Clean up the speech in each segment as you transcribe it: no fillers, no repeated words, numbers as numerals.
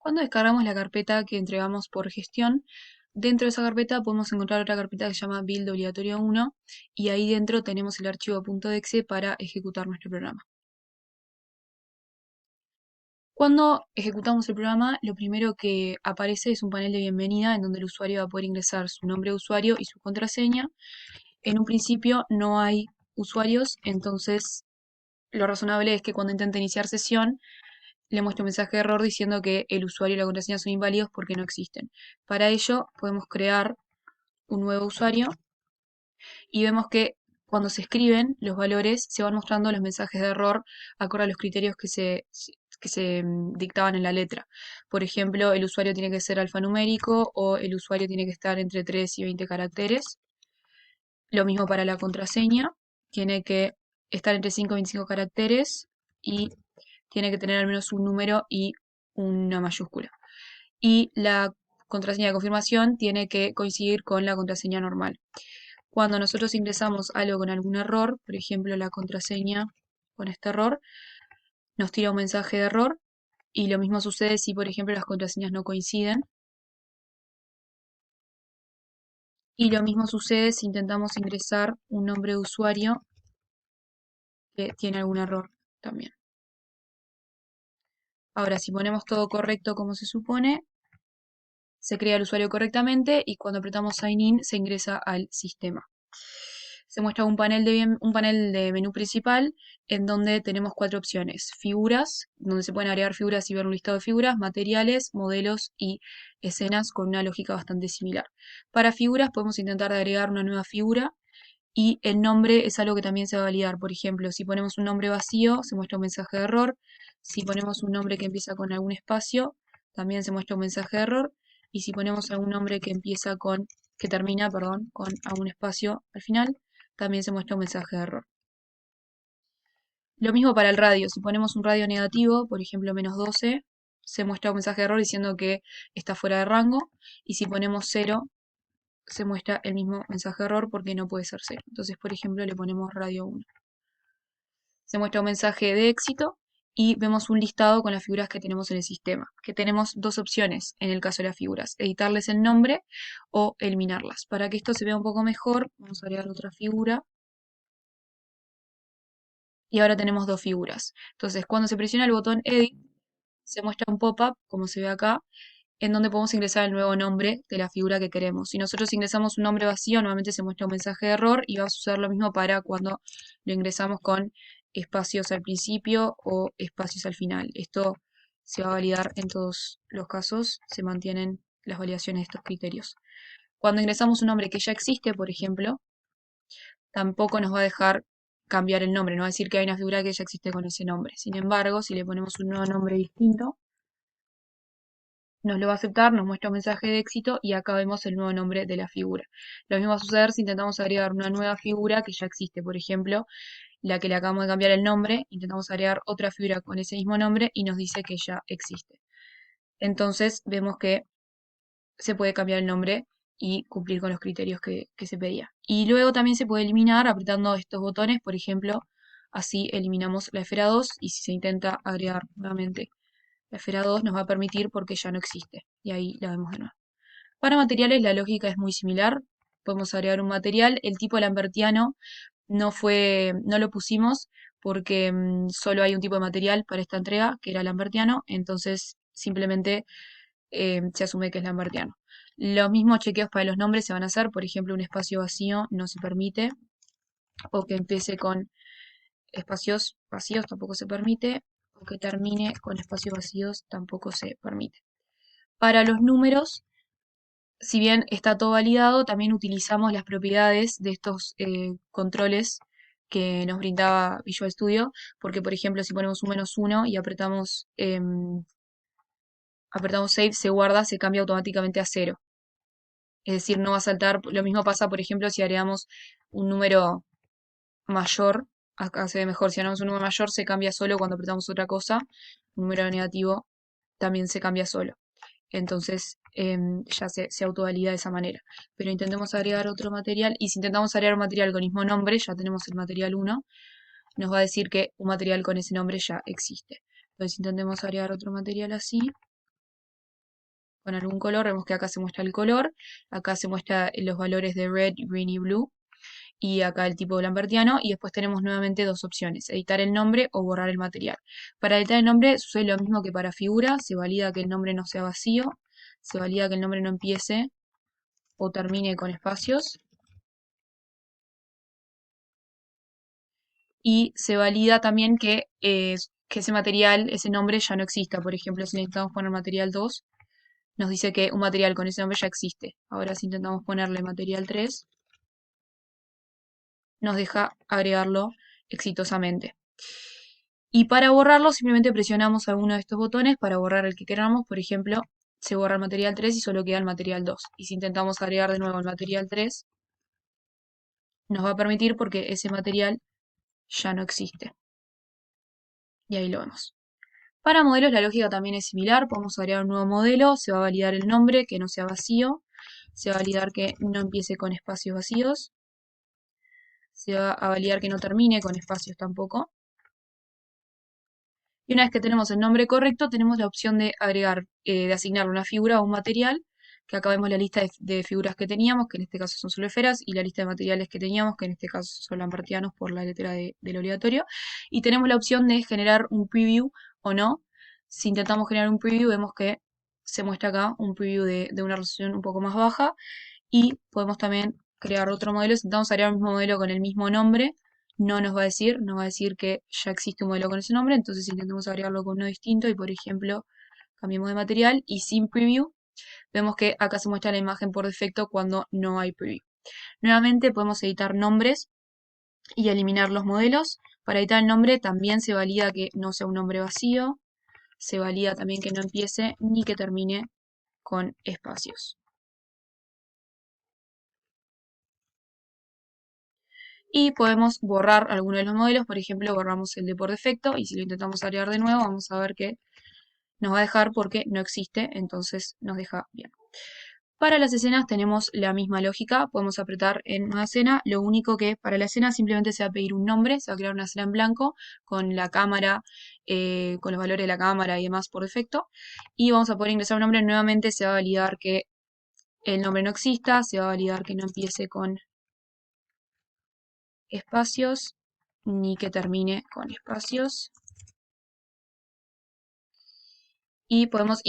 Cuando descargamos la carpeta que entregamos por gestión, dentro de esa carpeta podemos encontrar otra carpeta que se llama build obligatorio 1 y ahí dentro tenemos el archivo .exe para ejecutar nuestro programa. Cuando ejecutamos el programa, lo primero que aparece es un panel de bienvenida en donde el usuario va a poder ingresar su nombre de usuario y su contraseña. En un principio no hay usuarios, entonces lo razonable es que cuando intente iniciar sesión le muestre un mensaje de error diciendo que el usuario y la contraseña son inválidos porque no existen. Para ello podemos crear un nuevo usuario y vemos que cuando se escriben los valores se van mostrando los mensajes de error acorde a los criterios que se dictaban en la letra. Por ejemplo, el usuario tiene que ser alfanumérico o el usuario tiene que estar entre 3 y 20 caracteres. Lo mismo para la contraseña, tiene que estar entre 5 y 25 caracteres y tiene que tener al menos un número y una mayúscula. Y la contraseña de confirmación tiene que coincidir con la contraseña normal. Cuando nosotros ingresamos algo con algún error, por ejemplo la contraseña con este error, nos tira un mensaje de error y lo mismo sucede si por ejemplo las contraseñas no coinciden. Y lo mismo sucede si intentamos ingresar un nombre de usuario que tiene algún error también. Ahora, si ponemos todo correcto como se supone, se crea el usuario correctamente y cuando apretamos Sign In se ingresa al sistema. Se muestra un panel de menú principal en donde tenemos 4 opciones. Figuras, donde se pueden agregar figuras y ver un listado de figuras, materiales, modelos y escenas con una lógica bastante similar. Para figuras podemos intentar agregar una nueva figura y el nombre es algo que también se va a validar. Por ejemplo, si ponemos un nombre vacío, se muestra un mensaje de error. Si ponemos un nombre que empieza con algún espacio, también se muestra un mensaje de error. Y si ponemos algún nombre que termina, perdón, con algún espacio al final, también se muestra un mensaje de error. Lo mismo para el radio. Si ponemos un radio negativo, por ejemplo -12, se muestra un mensaje de error diciendo que está fuera de rango. Y si ponemos 0, se muestra el mismo mensaje de error porque no puede ser 0. Entonces, por ejemplo, le ponemos radio 1. Se muestra un mensaje de éxito y vemos un listado con las figuras que tenemos en el sistema, que tenemos 2 opciones en el caso de las figuras, editarles el nombre o eliminarlas. Para que esto se vea un poco mejor, vamos a agregar otra figura. Y ahora tenemos 2 figuras. Entonces, cuando se presiona el botón Edit, se muestra un pop-up, como se ve acá, en donde podemos ingresar el nuevo nombre de la figura que queremos. Si nosotros ingresamos un nombre vacío, nuevamente se muestra un mensaje de error y va a suceder lo mismo para cuando lo ingresamos con espacios al principio o espacios al final. Esto se va a validar en todos los casos, se mantienen las validaciones de estos criterios. Cuando ingresamos un nombre que ya existe, por ejemplo, tampoco nos va a dejar cambiar el nombre, no va a decir que hay una figura que ya existe con ese nombre. Sin embargo, si le ponemos un nuevo nombre distinto, nos lo va a aceptar, nos muestra un mensaje de éxito y acá vemos el nuevo nombre de la figura. Lo mismo va a suceder si intentamos agregar una nueva figura que ya existe. Por ejemplo, la que le acabamos de cambiar el nombre, intentamos agregar otra figura con ese mismo nombre y nos dice que ya existe. Entonces vemos que se puede cambiar el nombre y cumplir con los criterios que se pedía. Y luego también se puede eliminar apretando estos botones, por ejemplo, así eliminamos la esfera 2 y si se intenta agregar nuevamente la esfera 2 nos va a permitir porque ya no existe. Y ahí la vemos de nuevo. Para materiales la lógica es muy similar. Podemos agregar un material. El tipo lambertiano no lo pusimos porque solo hay un tipo de material para esta entrega, que era lambertiano. Entonces simplemente se asume que es lambertiano. Los mismos chequeos para los nombres se van a hacer. Por ejemplo, un espacio vacío no se permite. O que empiece con espacios vacíos tampoco se permite. O que termine con espacios vacíos tampoco se permite. Para los números, si bien está todo validado, también utilizamos las propiedades de estos controles que nos brindaba Visual Studio, porque por ejemplo si ponemos un -1 y apretamos Save, se guarda, se cambia automáticamente a 0. Es decir, no va a saltar, lo mismo pasa por ejemplo si agregamos un número mayor, acá se ve mejor, si agregamos un número mayor se cambia solo cuando apretamos otra cosa, un número negativo también se cambia solo. Entonces ya se autovalida de esa manera. Pero intentemos agregar otro material y si intentamos agregar un material con el mismo nombre, ya tenemos el material 1, nos va a decir que un material con ese nombre ya existe. Entonces intentemos agregar otro material así con algún color. Vemos que acá se muestra el color, acá se muestra los valores de red, green y blue, y acá el tipo lambertiano, y después tenemos nuevamente dos opciones, editar el nombre o borrar el material. Para editar el nombre sucede lo mismo que para figura, se valida que el nombre no sea vacío, se valida que el nombre no empiece o termine con espacios, y se valida también que ese material, ese nombre ya no exista. Por ejemplo, si le intentamos poner material 2, nos dice que un material con ese nombre ya existe. Ahora si intentamos ponerle material 3, nos deja agregarlo exitosamente. Y para borrarlo simplemente presionamos alguno de estos botones para borrar el que queramos. Por ejemplo, se borra el material 3 y solo queda el material 2. Y si intentamos agregar de nuevo el material 3, nos va a permitir porque ese material ya no existe. Y ahí lo vemos. Para modelos la lógica también es similar. Podemos agregar un nuevo modelo, se va a validar el nombre, que no sea vacío. Se va a validar que no empiece con espacios vacíos. Se va a validar que no termine con espacios tampoco. Y una vez que tenemos el nombre correcto, tenemos la opción de agregar, de asignarle una figura o un material, que acá vemos la lista de figuras que teníamos, que en este caso son solo esferas, y la lista de materiales que teníamos, que en este caso son lambertianos por la letra del obligatorio. Y tenemos la opción de generar un preview o no. Si intentamos generar un preview, vemos que se muestra acá un preview de una resolución un poco más baja. Y podemos también crear otro modelo. Si intentamos agregar un mismo modelo con el mismo nombre, no nos va a decir que ya existe un modelo con ese nombre. Entonces intentemos agregarlo con uno distinto y, por ejemplo, cambiemos de material y sin preview, vemos que acá se muestra la imagen por defecto cuando no hay preview. Nuevamente podemos editar nombres y eliminar los modelos. Para editar el nombre también se valida que no sea un nombre vacío. Se valida también que no empiece ni que termine con espacios. Y podemos borrar alguno de los modelos. Por ejemplo, borramos el de por defecto y si lo intentamos agregar de nuevo, vamos a ver que nos va a dejar porque no existe, entonces nos deja bien. Para las escenas tenemos la misma lógica, podemos apretar en nueva escena, lo único que para la escena simplemente se va a pedir un nombre, se va a crear una escena en blanco con la cámara, con los valores de la cámara y demás por defecto, y vamos a poder ingresar un nombre. Nuevamente se va a validar que el nombre no exista, se va a validar que no empiece con espacios ni que termine con espacios. Y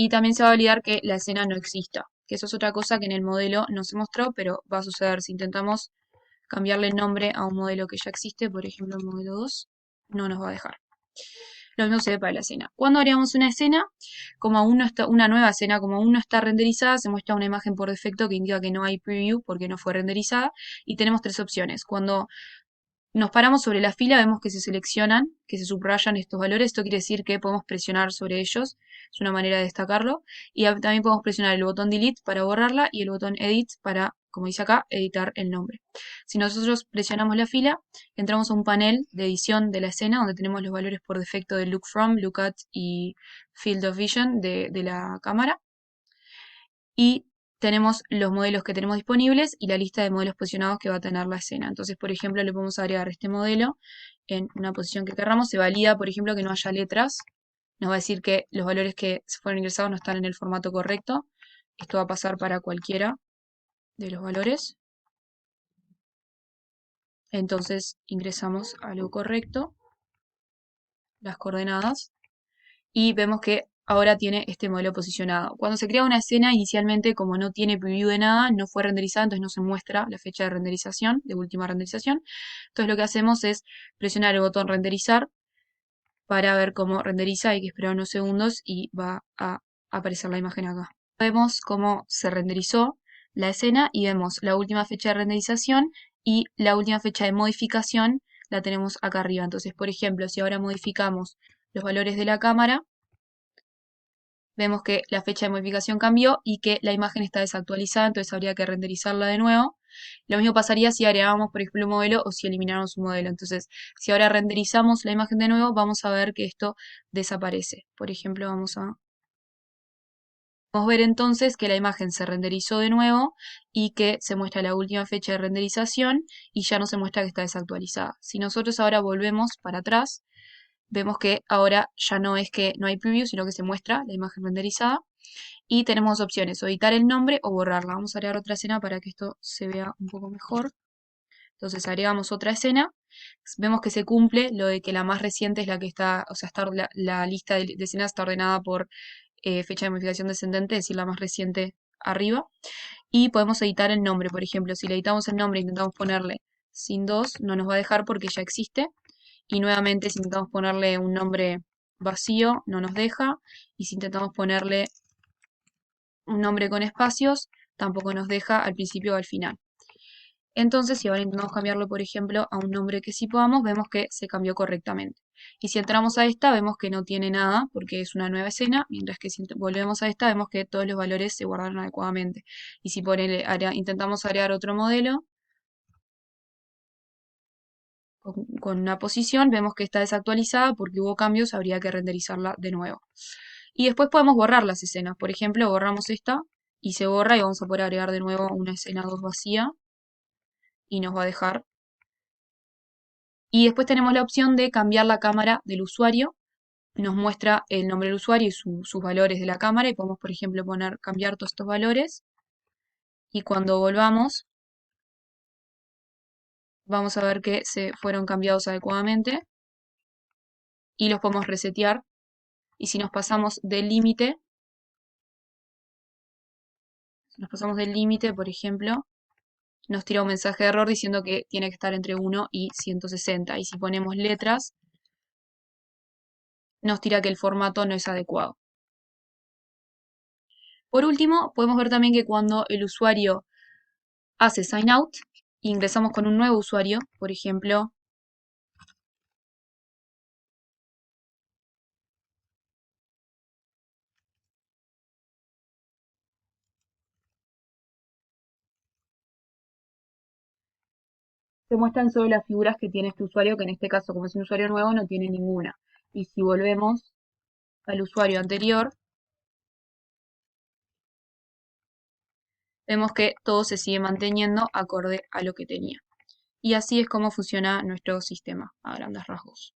también se va a validar que la escena no exista, que eso es otra cosa que en el modelo no se mostró, pero va a suceder si intentamos cambiarle el nombre a un modelo que ya existe, por ejemplo el modelo 2, no nos va a dejar. Lo mismo se ve para la escena. Cuando haríamos una escena, como aún no está, una nueva escena, como aún no está renderizada, se muestra una imagen por defecto que indica que no hay preview porque no fue renderizada, y tenemos tres opciones. Cuando nos paramos sobre la fila, vemos que se seleccionan, que se subrayan estos valores. Esto quiere decir que podemos presionar sobre ellos. Es una manera de destacarlo. Y también podemos presionar el botón Delete para borrarla y el botón Edit para, como dice acá, editar el nombre. Si nosotros presionamos la fila, entramos a un panel de edición de la escena donde tenemos los valores por defecto de Look From, Look At y Field of Vision de la cámara. Y tenemos los modelos que tenemos disponibles y la lista de modelos posicionados que va a tener la escena. Entonces, por ejemplo, le podemos agregar este modelo en una posición que queramos. Se valida, por ejemplo, que no haya letras. Nos va a decir que los valores que se fueron ingresados no están en el formato correcto. Esto va a pasar para cualquiera de los valores. Entonces, ingresamos algo correcto, las coordenadas, y vemos que ahora tiene este modelo posicionado. Cuando se crea una escena, inicialmente, como no tiene preview de nada, no fue renderizada, entonces no se muestra la fecha de renderización, de última renderización. Entonces lo que hacemos es presionar el botón renderizar para ver cómo renderiza. Hay que esperar unos segundos y va a aparecer la imagen acá. Vemos cómo se renderizó la escena y vemos la última fecha de renderización y la última fecha de modificación la tenemos acá arriba. Entonces, por ejemplo, si ahora modificamos los valores de la cámara, vemos que la fecha de modificación cambió y que la imagen está desactualizada, entonces habría que renderizarla de nuevo. Lo mismo pasaría si agregamos, por ejemplo, un modelo o si elimináramos un modelo. Entonces, si ahora renderizamos la imagen de nuevo, vamos a ver que esto desaparece. Por ejemplo, Podemos ver entonces que la imagen se renderizó de nuevo y que se muestra la última fecha de renderización y ya no se muestra que está desactualizada. Si nosotros ahora volvemos para atrás, vemos que ahora ya no es que no hay preview, sino que se muestra la imagen renderizada. Y tenemos opciones, o editar el nombre o borrarla. Vamos a agregar otra escena para que esto se vea un poco mejor. Entonces agregamos otra escena, vemos que se cumple lo de que la más reciente es la que está, o sea, está, la lista de escenas está ordenada por fecha de modificación descendente, es decir, la más reciente arriba. Y podemos editar el nombre, por ejemplo, si le editamos el nombre e intentamos ponerle sin 2, no nos va a dejar porque ya existe. Y nuevamente, si intentamos ponerle un nombre vacío, no nos deja. Y si intentamos ponerle un nombre con espacios, tampoco nos deja al principio o al final. Entonces, si ahora intentamos cambiarlo, por ejemplo, a un nombre que sí podamos, vemos que se cambió correctamente. Y si entramos a esta, vemos que no tiene nada porque es una nueva escena, mientras que si volvemos a esta, vemos que todos los valores se guardaron adecuadamente. Y si intentamos agregar otro modelo con una posición, vemos que está desactualizada porque hubo cambios, habría que renderizarla de nuevo. Y después podemos borrar las escenas. Por ejemplo, borramos esta y se borra y vamos a poder agregar de nuevo una escena 2 vacía y nos va a dejar. Y después tenemos la opción de cambiar la cámara del usuario. Nos muestra el nombre del usuario y sus valores de la cámara. Y podemos, por ejemplo, cambiar todos estos valores. Y cuando volvamos, vamos a ver que se fueron cambiados adecuadamente. Y los podemos resetear. Y si nos pasamos del límite, por ejemplo, nos tira un mensaje de error diciendo que tiene que estar entre 1 y 160. Y si ponemos letras, nos tira que el formato no es adecuado. Por último, podemos ver también que cuando el usuario hace sign out, ingresamos con un nuevo usuario, por ejemplo, se muestran solo las figuras que tiene este usuario, que en este caso, como es un usuario nuevo, no tiene ninguna. Y si volvemos al usuario anterior, vemos que todo se sigue manteniendo acorde a lo que tenía. Y así es como funciona nuestro sistema a grandes rasgos.